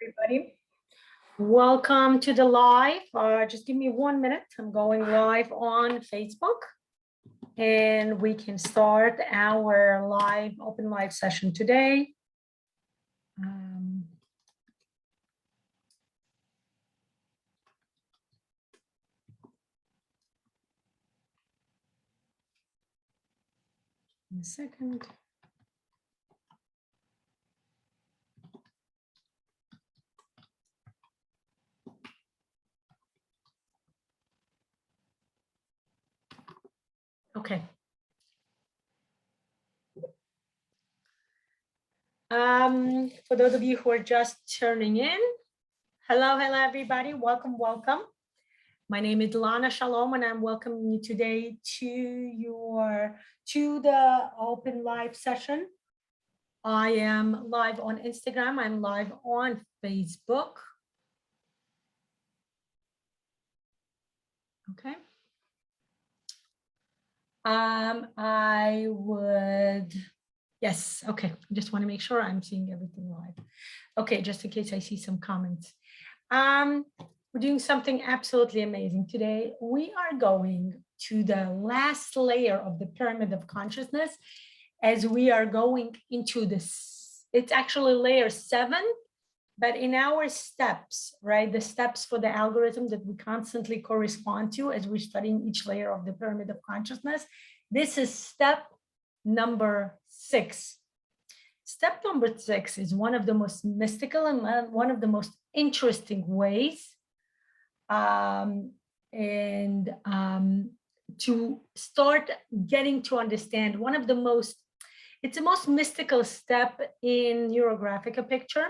everybody. Welcome to the live. Just give me 1 minute. I'm going live on Facebook and we can start our open live session today. In a second. Okay. For those of you who are just turning in, hello everybody, welcome. My name is Lana, Shalom, and I'm welcoming you today to the open live session. I am live on Instagram, I'm live on Facebook. Okay. Yes, okay. I just want to make sure I'm seeing everything live. Okay, just in case I see some comments. We're doing something absolutely amazing today. We are going to the last layer of the pyramid of consciousness as we are going into this. It's actually layer 7, but in our steps, right? The steps for the algorithm that we constantly correspond to as we're studying each layer of the pyramid of consciousness. This is step number 6. Step number 6 is one of the most mystical and one of the most interesting ways to start getting to understand it's the most mystical step in Neurographica picture.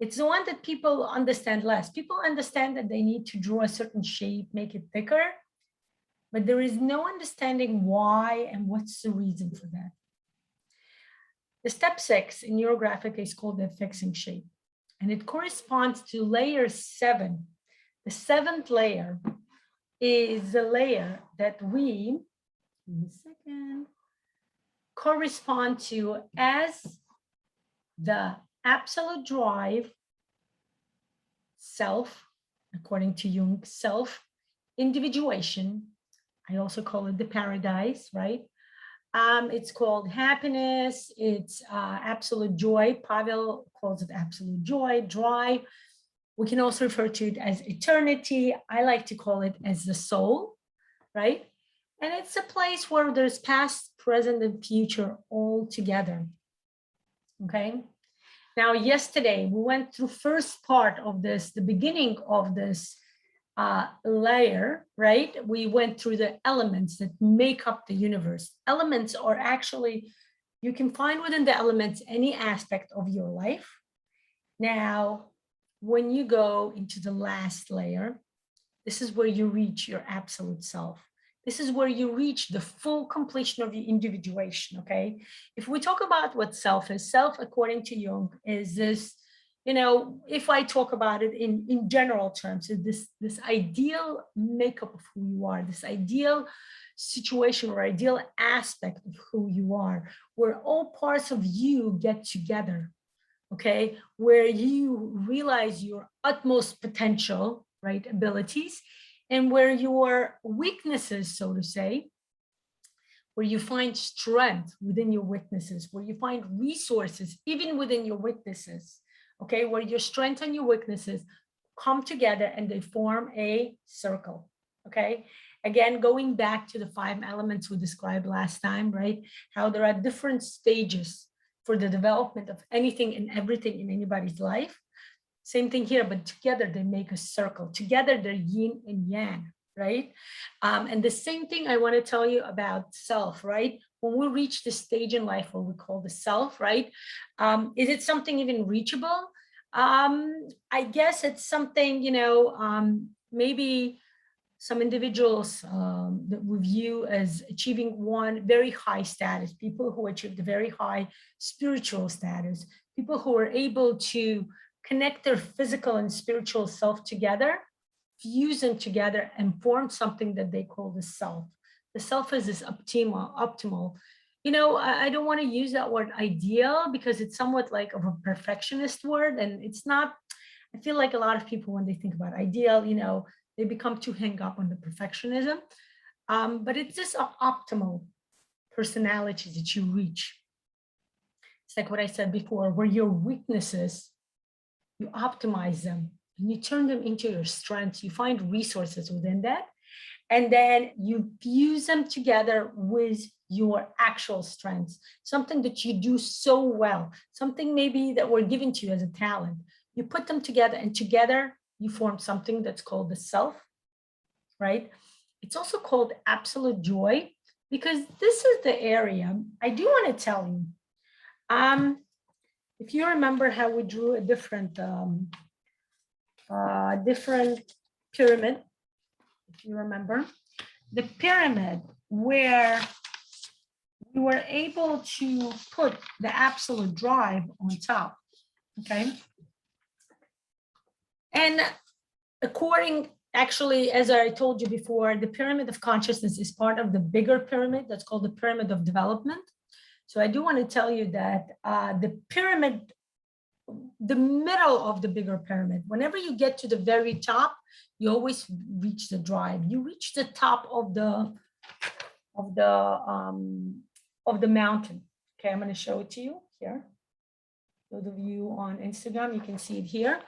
It's the one that people understand less. People understand that they need to draw a certain shape, make it thicker, but there is no understanding why and what's the reason for that. The step 6 in Neurographic is called the fixing shape, and it corresponds to layer 7. The 7th layer is the layer that we, in a second, correspond to as the absolute drive, self, according to Jung, self, individuation. I also call it the paradise, right? It's called happiness. It's absolute joy. Pavel calls it absolute joy, drive. We can also refer to it as eternity. I like to call it as the soul, right? And it's a place where there's past, present, and future all together, okay? Now, yesterday, we went through first part of this, the beginning of this layer, right? We went through the elements that make up the universe. Elements are actually, you can find within the elements any aspect of your life. Now, when you go into the last layer, this is where you reach your absolute self. This is where you reach the full completion of your individuation, okay? If we talk about what self is, self, according to Jung, is this, you know, if I talk about it in general terms, is this ideal makeup of who you are, this ideal situation or ideal aspect of who you are, where all parts of you get together, okay, where you realize your utmost potential, right, abilities, and where your weaknesses, so to say, where you find strength within your weaknesses, where you find resources even within your weaknesses, okay, where your strength and your weaknesses come together and they form a circle, okay? Again, going back to the 5 elements we described last time, right? How there are different stages for the development of anything and everything in anybody's life. Same thing here, but together they make a circle. Together they're yin and yang, right? And the same thing I want to tell you about self, right? When we reach the stage in life where we call the self, right? Is it something even reachable? I guess it's something, you know, maybe some individuals that we view as achieving one very high status, people who achieve the very high spiritual status, people who are able to connect their physical and spiritual self together, fuse them together and form something that they call the self. The self is this optimal. You know, I don't want to use that word ideal because it's somewhat like of a perfectionist word, and it's not, I feel like a lot of people, when they think about ideal, they become too hung up on the perfectionism. But it's just an optimal personality that you reach. It's like what I said before, where your weaknesses, you optimize them and you turn them into your strengths. You find resources within that, and then you fuse them together with your actual strengths, something that you do so well, something maybe that were given to you as a talent. You put them together, and together you form something that's called the self, right? It's also called absolute joy, because this is the area I do want to tell you. If you remember how we drew a different pyramid, if you remember, the pyramid where we were able to put the absolute drive on top, okay? And actually, as I told you before, the pyramid of consciousness is part of the bigger pyramid that's called the pyramid of development. So I do want to tell you that the pyramid, the middle of the bigger pyramid, whenever you get to the very top, you always reach the drive. You reach the top of the mountain. Okay, I'm going to show it to you here. Those of you on Instagram, you can see it here.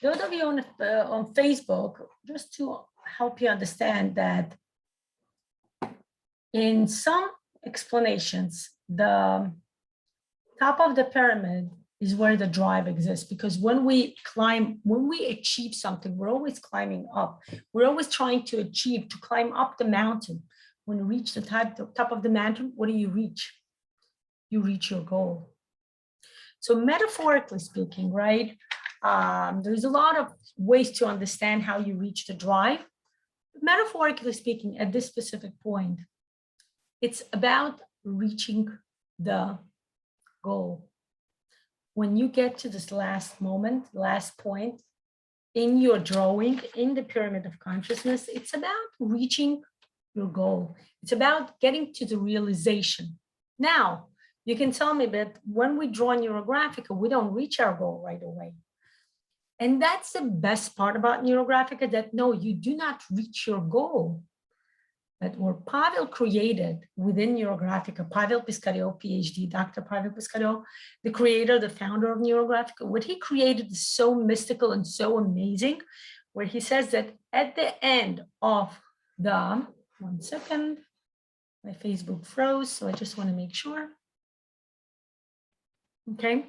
Those of you on Facebook, just to help you understand that in some explanations, the top of the pyramid is where the drive exists, because when we achieve something, we're always climbing up. We're always trying to climb up the mountain. When you reach the top of the mountain, what do you reach? You reach your goal. So metaphorically speaking, right, there's a lot of ways to understand how you reach the drive. Metaphorically speaking, at this specific point, it's about reaching the goal. When you get to this last moment, last point in your drawing, in the pyramid of consciousness, it's about reaching your goal. It's about getting to the realization. Now, you can tell me that when we draw Neurographica, we don't reach our goal right away. And that's the best part about Neurographica, that no, you do not reach your goal. That what Pavel created within Neurographica, Pavel Piscario, PhD, Dr. Pavel Piscario, the creator, the founder of Neurographica, what he created is so mystical and so amazing, where he says that at the end of the, one second, my Facebook froze, so I just want to make sure. Okay.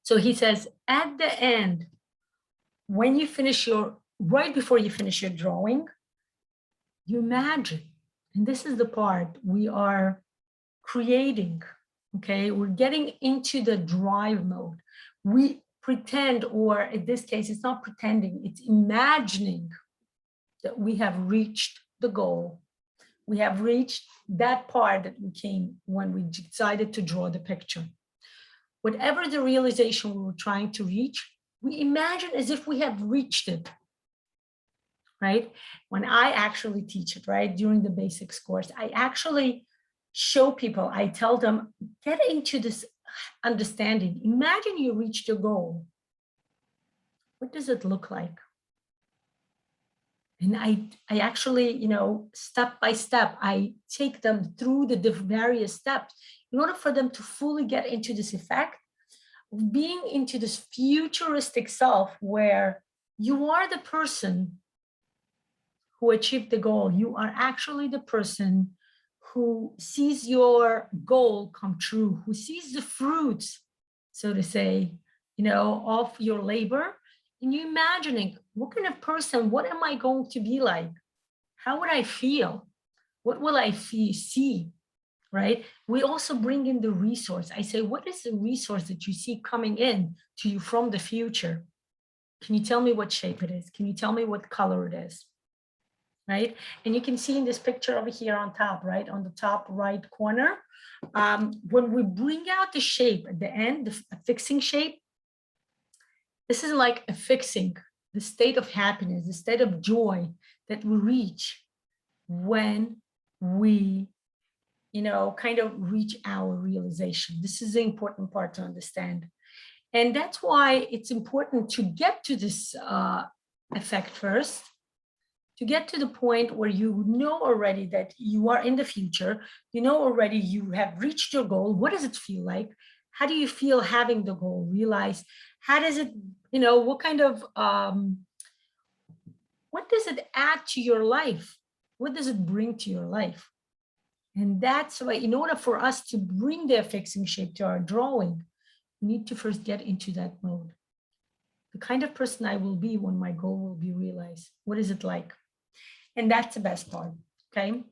So he says, at the end, when you finish right before you finish your drawing, you imagine, and this is the part we are creating, okay? We're getting into the drive mode. We pretend, or in this case, it's not pretending, it's imagining that we have reached the goal. We have reached that part that we came when we decided to draw the picture. Whatever the realization we were trying to reach, we imagine as if we have reached it, right? When I actually teach it, right, during the basics course, I actually show people, I tell them, get into this understanding. Imagine you reached your goal. What does it look like? And I actually, step by step, I take them through the various steps in order for them to fully get into this effect of being into this futuristic self where you are the person who achieved the goal. You are actually the person who sees your goal come true, who sees the fruits, so to say, of your labor. And you imagining, what kind of person, what am I going to be like? How would I feel? What will I see, right? We also bring in the resource. I say, what is the resource that you see coming in to you from the future? Can you tell me what shape it is? Can you tell me what color it is? Right? And you can see in this picture over here on top, right? On the top right corner, when we bring out the shape at the end, the fixing shape, this is like a fixing, the state of happiness, the state of joy that we reach when we, kind of reach our realization. This is the important part to understand. And that's why it's important to get to this effect first, to get to the point where you know already that you are in the future, you know already you have reached your goal. What does it feel like? How do you feel having the goal realized? How does it, what kind of, what does it add to your life? What does it bring to your life? And that's why, in order for us to bring the fixing shape to our drawing, we need to first get into that mode. The kind of person I will be when my goal will be realized. What is it like? And that's the best part, okay?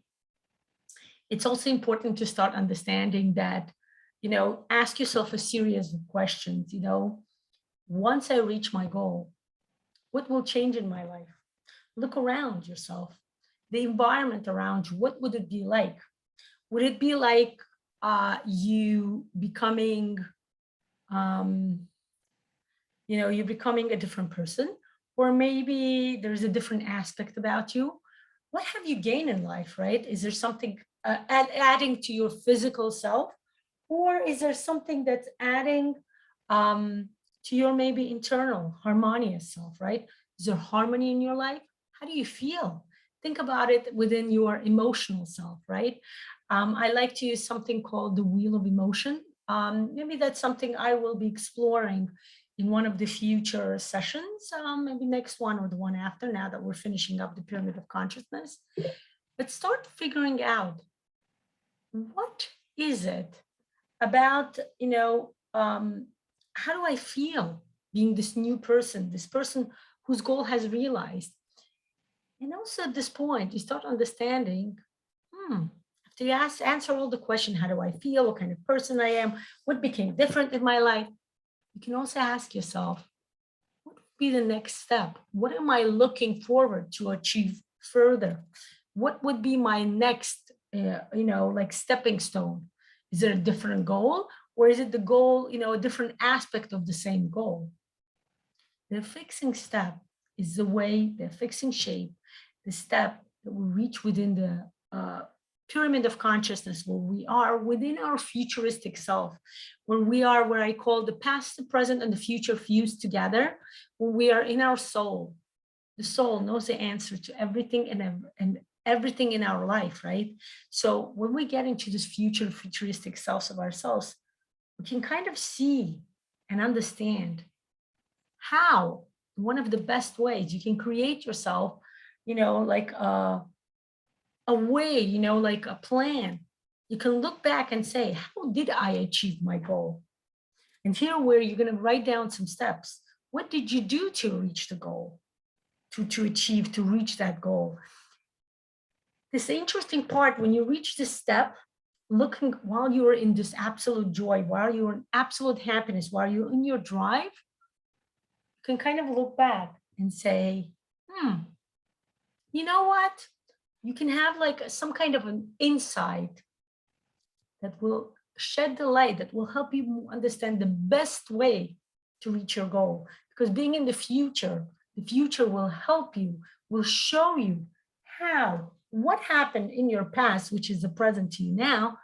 It's also important to start understanding that, ask yourself a series of questions, once I reach my goal, what will change in my life? Look around yourself, the environment around you, what would it be like? Would it be like you becoming, you're becoming a different person? Or maybe there's a different aspect about you. What have you gained in life, right? Is there something adding to your physical self? Or is there something that's adding to your maybe internal harmonious self, right? Is there harmony in your life? How do you feel? Think about it within your emotional self, right? I like to use something called the wheel of emotion. Maybe that's something I will be exploring in one of the future sessions, maybe next one or the one after, now that we're finishing up the pyramid of consciousness. But start figuring out, what is it about, how do I feel being this new person, this person whose goal has realized? And also at this point, you start understanding, after you answer all the questions, how do I feel? What kind of person I am? What became different in my life? You can also ask yourself, what would be the next step? What am I looking forward to achieve further? What would be my next, like stepping stone? Is it a different goal, or is it the goal, a different aspect of the same goal? The fixing step is the way, the fixing shape, the step that we reach within the pyramid of consciousness, where we are within our futuristic self, where we are, where I call the past, the present, and the future fused together, where we are in our soul. The soul knows the answer to everything and everything in our life, right? So when we get into this futuristic selves of ourselves, we can kind of see and understand how one of the best ways you can create yourself, like a way, like a plan. You can look back and say, how did I achieve my goal? And here where you're going to write down some steps. What did you do to reach the goal, to reach that goal? This interesting part, when you reach this step, looking while you're in this absolute joy, while you're in absolute happiness, while you're in your drive, you can kind of look back and say, you know what? You can have like some kind of an insight that will shed the light, that will help you understand the best way to reach your goal. Because being in the future will help you, will show you how, what happened in your past, which is the present to you now,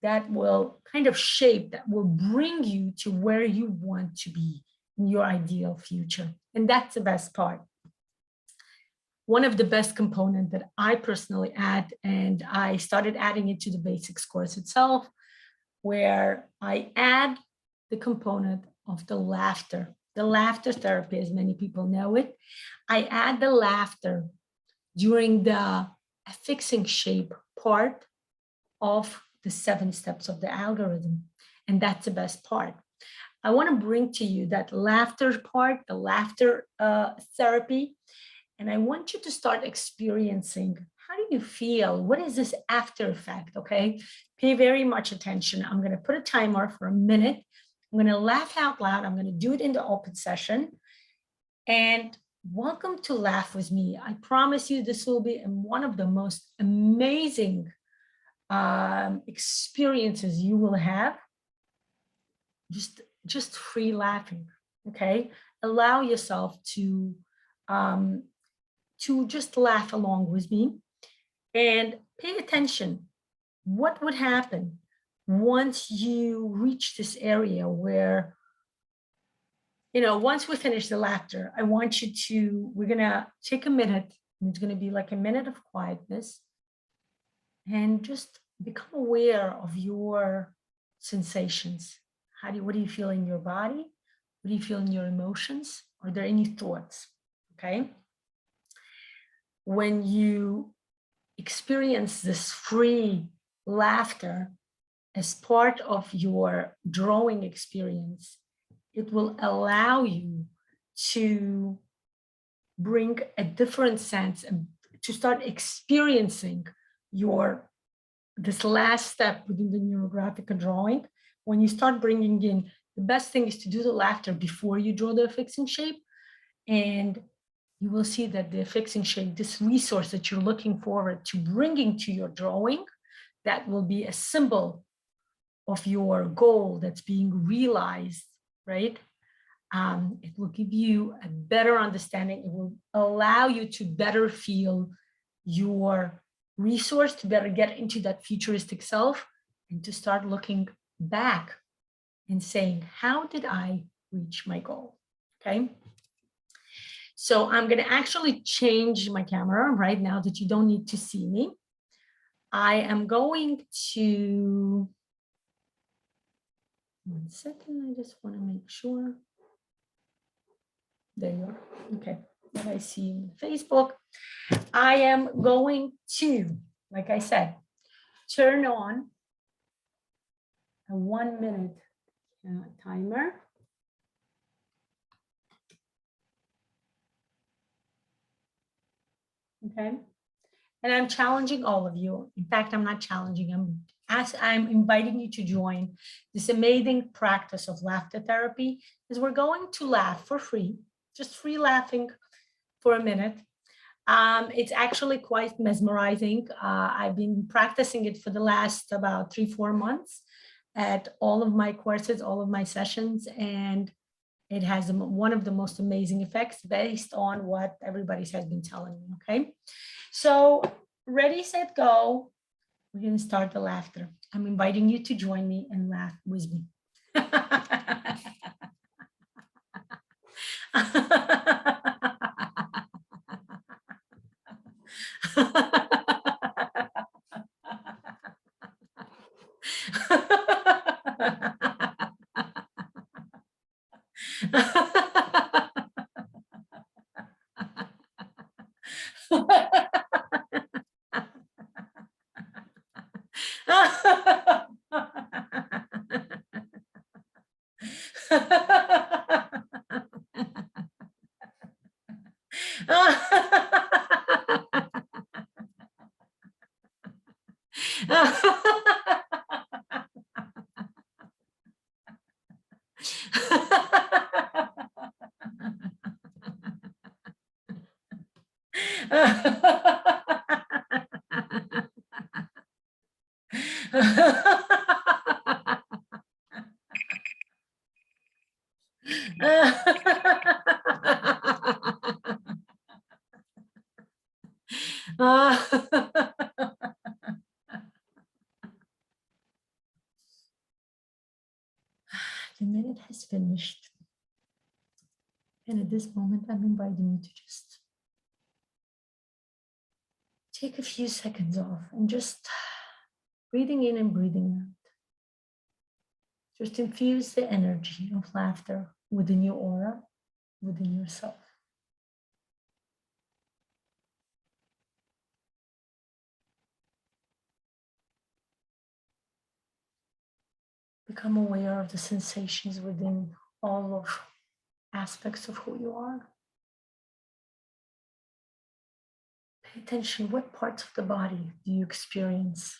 that will kind of shape, that will bring you to where you want to be in your ideal future. And that's the best part. One of the best components that I personally add, and I started adding it to the basics course itself, where I add the component of the laughter therapy, as many people know it. I add the laughter during the fixing shape part of the 7 steps of the algorithm. And that's the best part. I want to bring to you that laughter part, the laughter therapy. And I want you to start experiencing, how do you feel? What is this after effect? Okay, pay very much attention. I'm going to put a timer for a minute. I'm going to laugh out loud. I'm going to do it in the open session. And welcome to Laugh With Me. I promise you this will be one of the most amazing experiences you will have. Just free laughing, okay? Allow yourself to just laugh along with me and pay attention. What would happen once you reach this area where once we finish the laughter, I want you to, we're going to take a minute, and it's going to be like a minute of quietness, and just become aware of your sensations. What do you feel in your body? What do you feel in your emotions? Are there any thoughts? Okay. When you experience this free laughter as part of your drawing experience, it will allow you to bring a different sense and to start experiencing this last step within the Neurographic drawing. When you start bringing in, the best thing is to do the laughter before you draw the affixing shape, and you will see that the affixing shape, this resource that you're looking forward to bringing to your drawing, that will be a symbol of your goal that's being realized, right? It will give you a better understanding. It will allow you to better feel your resource, to better get into that futuristic self, and to start looking back and saying, how did I reach my goal? Okay. So I'm going to actually change my camera right now that you don't need to see me. I am going to, one second, I just want to make sure. There you are. Okay. What I see in Facebook. I am going to, like I said, turn on a 1 minute timer. Okay. And I'm challenging all of you. In fact, I'm not challenging, I'm inviting you to join this amazing practice of laughter therapy, because we're going to laugh for free, just free laughing for a minute. It's actually quite mesmerizing. I've been practicing it for the last about 3-4 months at all of my courses, all of my sessions, and it has one of the most amazing effects based on what everybody has been telling me, okay? So ready, set, go. We're going to start the laughter. I'm inviting you to join me and laugh with me. The minute has finished. And at this moment, I'm inviting you to just take a few seconds off and just breathing in and breathing out. Just infuse the energy of laughter within your aura, within yourself. Become aware of the sensations within all of aspects of who you are. Pay attention, what parts of the body do you experience?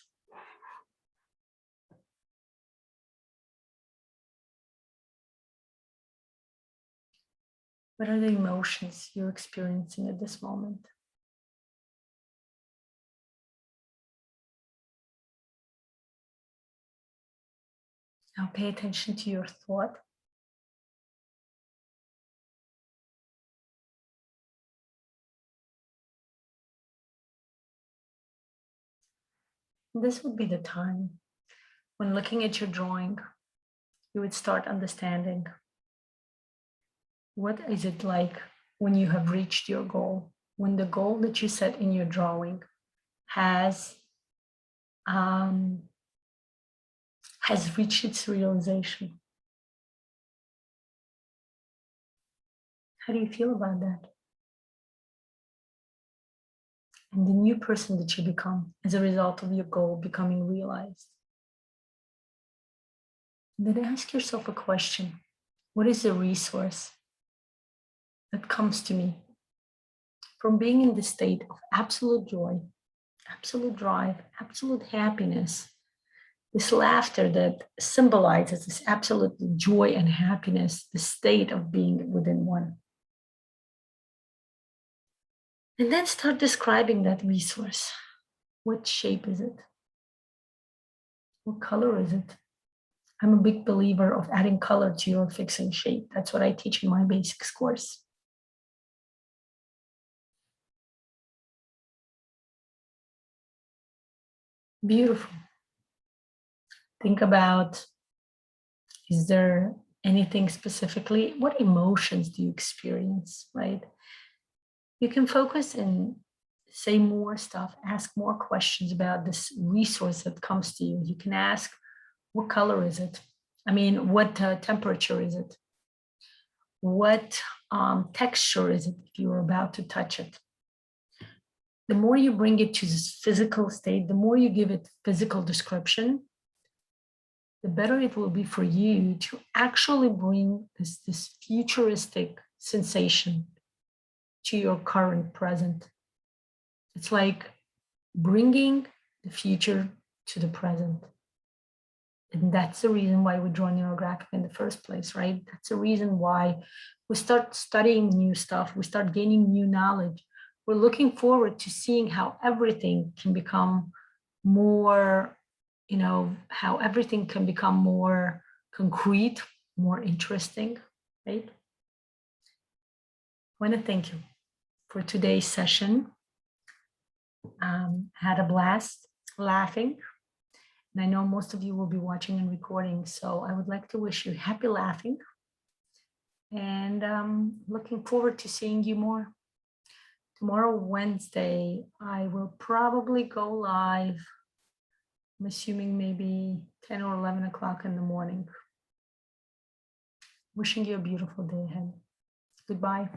What are the emotions you're experiencing at this moment? Now pay attention to your thought. This would be the time when, looking at your drawing, you would start understanding What is it like when you have reached your goal? When the goal that you set in your drawing has reached its realization? How do you feel about that? And the new person that you become as a result of your goal becoming realized. Then ask yourself a question. What is the resource that comes to me from being in the state of absolute joy, absolute drive, absolute happiness, this laughter that symbolizes this absolute joy and happiness, the state of being within one. And then start describing that resource. What shape is it? What color is it? I'm a big believer of adding color to your fixing shape. That's what I teach in my basics course. Beautiful. Think about, is there anything specifically? What emotions do you experience, right? You can focus and say more stuff, ask more questions about this resource that comes to you. You can ask, what color is it? I mean, what temperature is it? What texture is it if you're about to touch it? The more you bring it to this physical state, the more you give it physical description, the better it will be for you to actually bring this futuristic sensation to your current present. It's like bringing the future to the present. And that's the reason why we draw Neurographic in the first place, right? That's the reason why we start studying new stuff. We start gaining new knowledge. We're looking forward to seeing how everything can become more, how everything can become more concrete, more interesting, right? I want to thank you for today's session. Had a blast laughing. And I know most of you will be watching and recording, so I would like to wish you happy laughing. And looking forward to seeing you more. Tomorrow, Wednesday, I will probably go live. I'm assuming maybe 10 or 11 o'clock in the morning. Wishing you a beautiful day ahead. Goodbye.